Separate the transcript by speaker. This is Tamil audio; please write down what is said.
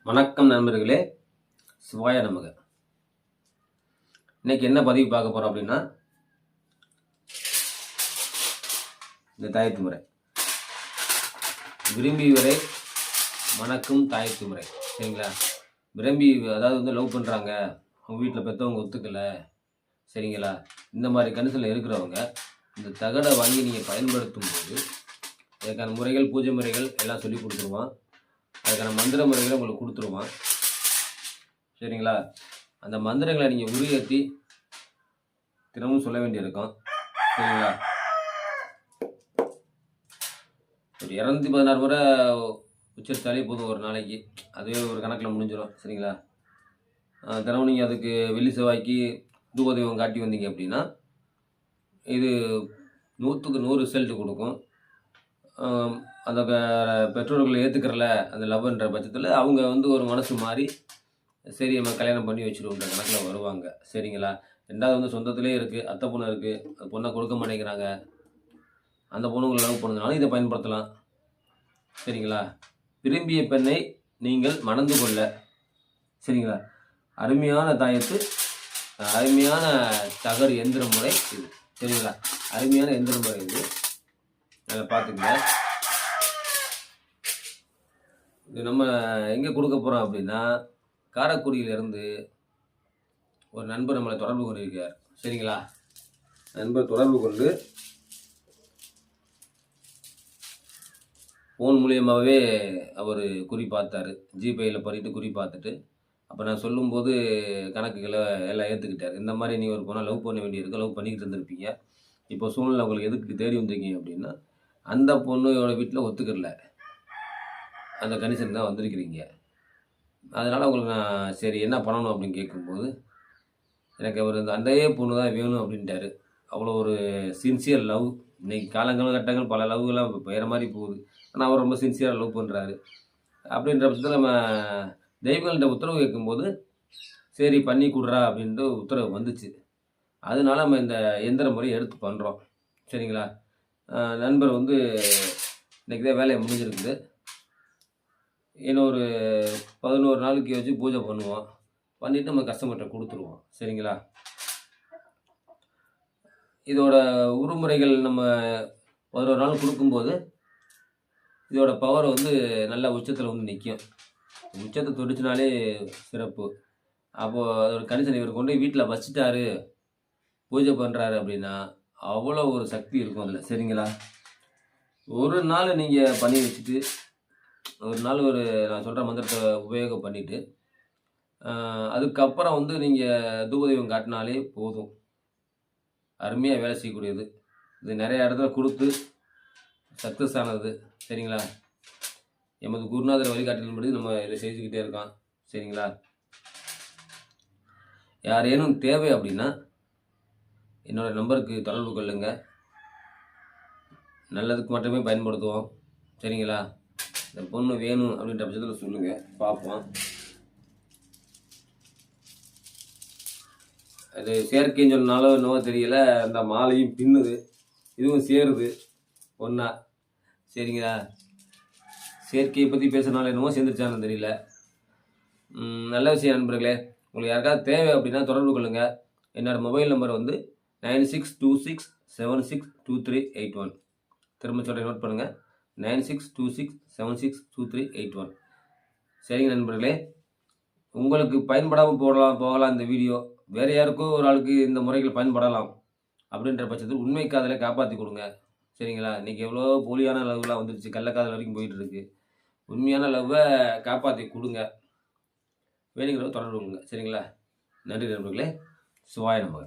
Speaker 1: வணக்கம் நண்பர்களே, சிவாய நமக. இன்னைக்கு என்ன பதிவு பார்க்க போறோம் அப்படின்னா, இந்த தாயத்து முறை. விரும்பி வரை மணக்கும் தாயத்து முறை. சரிங்களா? விரும்பி அதாவது லவ் பண்ணுறாங்க, அவங்க வீட்டில் பெற்றவங்க ஒத்துக்கல, சரிங்களா? இந்த மாதிரி கண்டிஷனில் இருக்கிறவங்க இந்த தகடை வாங்கி நீங்கள் பயன்படுத்தும் போது அதுக்கான முறைகள், பூஜை முறைகள் எல்லாம் சொல்லி கொடுத்துருவான். அதுக்கான மந்திர முறைகளை உங்களுக்கு கொடுத்துருவான். சரிங்களா? அந்த மந்திரங்களை நீங்கள் உருவேற்றி தினமும் சொல்ல வேண்டியிருக்கும். சரிங்களா? ஒரு 216 முறை உச்சரித்தாலே போதும் ஒரு நாளைக்கு. அதுவே ஒரு கணக்கில் முடிஞ்சிடும். சரிங்களா? தினமும் நீங்கள் அதுக்கு வெள்ளி செவ்வாய்க்கு தூபதெய்வம் காட்டி வந்தீங்க அப்படின்னா இது 100க்கு 100 ரிசல்ட் கொடுக்கும். அந்த பெற்றோர்கள் ஏற்றுக்கிறல அந்த லவ்ன்ற பட்சத்தில் அவங்க ஒரு மனசு மாறி சரி நம்ம கல்யாணம் பண்ணி வச்சுருவோன்ற கணக்கில் வருவாங்க. சரிங்களா? ரெண்டாவது சொந்தத்திலே இருக்குது, அத்தை பொண்ணு இருக்குது, அந்த பொண்ணை கொடுக்க மாட்டேங்கிறாங்க, அந்த பொண்ணுங்களை லவ் பண்ணதுனாலும் இதை பயன்படுத்தலாம். சரிங்களா? விரும்பிய பெண்ணை நீங்கள் மணந்து கொள்ள, சரிங்களா, அருமையான தாயத்து, அருமையான தகடு எந்திர முறை இது. சரிங்களா? அருமையான எந்திர முறை இது. அதை பார்த்துக்கங்க. இது நம்ம எங்கே கொடுக்க போகிறோம் அப்படின்னா, காரைக்குடியிலேருந்து ஒரு நண்பர் நம்மளை தொடர்பு கொண்டிருக்கார். சரிங்களா? நண்பர் தொடர்பு கொண்டு ஃபோன் மூலியமாகவே அவர் குறி பார்த்தாரு. ஜிபேயில் பண்ணிட்டு குறி பார்த்துட்டு, அப்போ நான் சொல்லும்போது கணக்குகளை எல்லாம் ஏற்றுக்கிட்டார். இந்த மாதிரி நீ ஒரு பொண்ணை லவ் பண்ண வேண்டியிருக்கு, லவ் பண்ணிக்கிட்டு இருந்திருப்பீங்க, இப்போ சூழ்நிலை உங்களுக்கு எதுக்கு தேடி வந்திருக்கீங்க அப்படின்னா, அந்த பொண்ணோட வீட்டில் ஒத்துக்கல, அந்த கண்டிஷன் தான் வந்திருக்கிறீங்க. அதனால் உங்களுக்கு நான் சரி என்ன பண்ணணும் அப்படின்னு கேட்கும்போது, எனக்கு அவர் அந்த பொண்ணு தான் வேணும் அப்படின்ட்டாரு. அவ்வளோ ஒரு சின்சியர் லவ். இன்றைக்கி காலகட்டங்கள் பல லவ்லாம் இப்போ வேறு மாதிரி போகுது. ஆனால் அவர் ரொம்ப சின்சியராக லவ் பண்ணுறாரு. அப்படின்ற பட்சத்தில் நம்ம தெய்வங்கள்கிட்ட உத்தரவு கேட்கும்போது சரி பண்ணி கொடுறா அப்படின்ட்டு உத்தரவு வந்துச்சு. அதனால நம்ம இந்த எந்திர முறையை எடுத்து பண்ணுறோம். சரிங்களா? நண்பர் இன்றைக்கி தான் வேலையை முடிஞ்சிருக்குது. இன்னும் ஒரு 11 நாளைக்கு வச்சு பூஜை பண்ணுவோம். பண்ணிவிட்டு நம்ம கஸ்டமர்கிட்ட கொடுத்துருவோம். சரிங்களா? இதோட உருமுறைகள் நம்ம 11 நாள் கொடுக்கும்போது இதோட பவர் நல்ல உச்சத்தில் நிற்கும். உச்சத்தை தொட்டுச்சுனாலே சிறப்பு. அப்போது அதோட கண்டிஷன் இவர் கொண்டு வீட்டில் வச்சுட்டாரு, பூஜை பண்ணுறாரு அப்படின்னா அவ்வளோ ஒரு சக்தி இருக்கும் அதில். சரிங்களா? ஒரு நாள் நீங்கள் பண்ணி வச்சுட்டு ஒரு நாள் நான் சொல்கிற மந்திரத்தை உபயோகம் பண்ணிவிட்டு அதுக்கப்புறம் நீங்கள் தூபதெய்வம் காட்டினாலே போதும். அருமையாக வேலை செய்யக்கூடியது. இது நிறைய இடத்துல கொடுத்து சக்ஸஸ் ஆனது. சரிங்களா? எமது குருநாதர் வழிகாட்டின்படி நம்ம இதை செஞ்சுக்கிட்டே இருக்கோம். சரிங்களா? யாரேனும் தேவை அப்படின்னா என்னோடய நம்பருக்கு தொடர்பு கொள்ளுங்க. நல்லதுக்கு மட்டுமே பயன்படுத்துவோம். சரிங்களா? இந்த பொண்ணு வேணும் அப்படின்ற பட்சத்தில் சொல்லுங்கள், பார்ப்போம். அது செயற்கைன்னு சொன்னாலும் என்னவோ தெரியல, அந்த மாலையும் பின்னுது, இதுவும் சேருது ஒன்றா. சரிங்களா? செயற்கையை பற்றி பேசுகிறனால என்னமோ சேர்ந்துருச்சான்னு தெரியல. நல்ல விஷயம் நண்பர்களே. உங்களுக்கு யாருக்காவது தேவை அப்படின்னா தொடர்பு கொள்ளுங்கள். என்னோடய மொபைல் நம்பர் 9626762381. திரும்ப சொல்கிறேன், நோட் பண்ணுங்கள். 9626762381. சரிங்க நண்பர்களே, உங்களுக்கு பயன்படாமல் போகலாம் இந்த வீடியோ. வேறு யாருக்கோ ஒரு ஆளுக்கு இந்த முறைகள் பயன்படலாம் அப்படின்ற பட்சத்தில் உண்மை காதலை காப்பாற்றி கொடுங்க. சரிங்களா? இன்றைக்கி எவ்வளோ போலியான லவ்லாம் வந்துருச்சு, கள்ளக்காதல் வரைக்கும் போயிட்டு இருக்கு. உண்மையான லவ்வை காப்பாற்றி கொடுங்க. வேணுங்கிறத தொடர்பு கொள்ளுங்க. சரிங்களா? நன்றி நண்பர்களே. சிவாய நமக.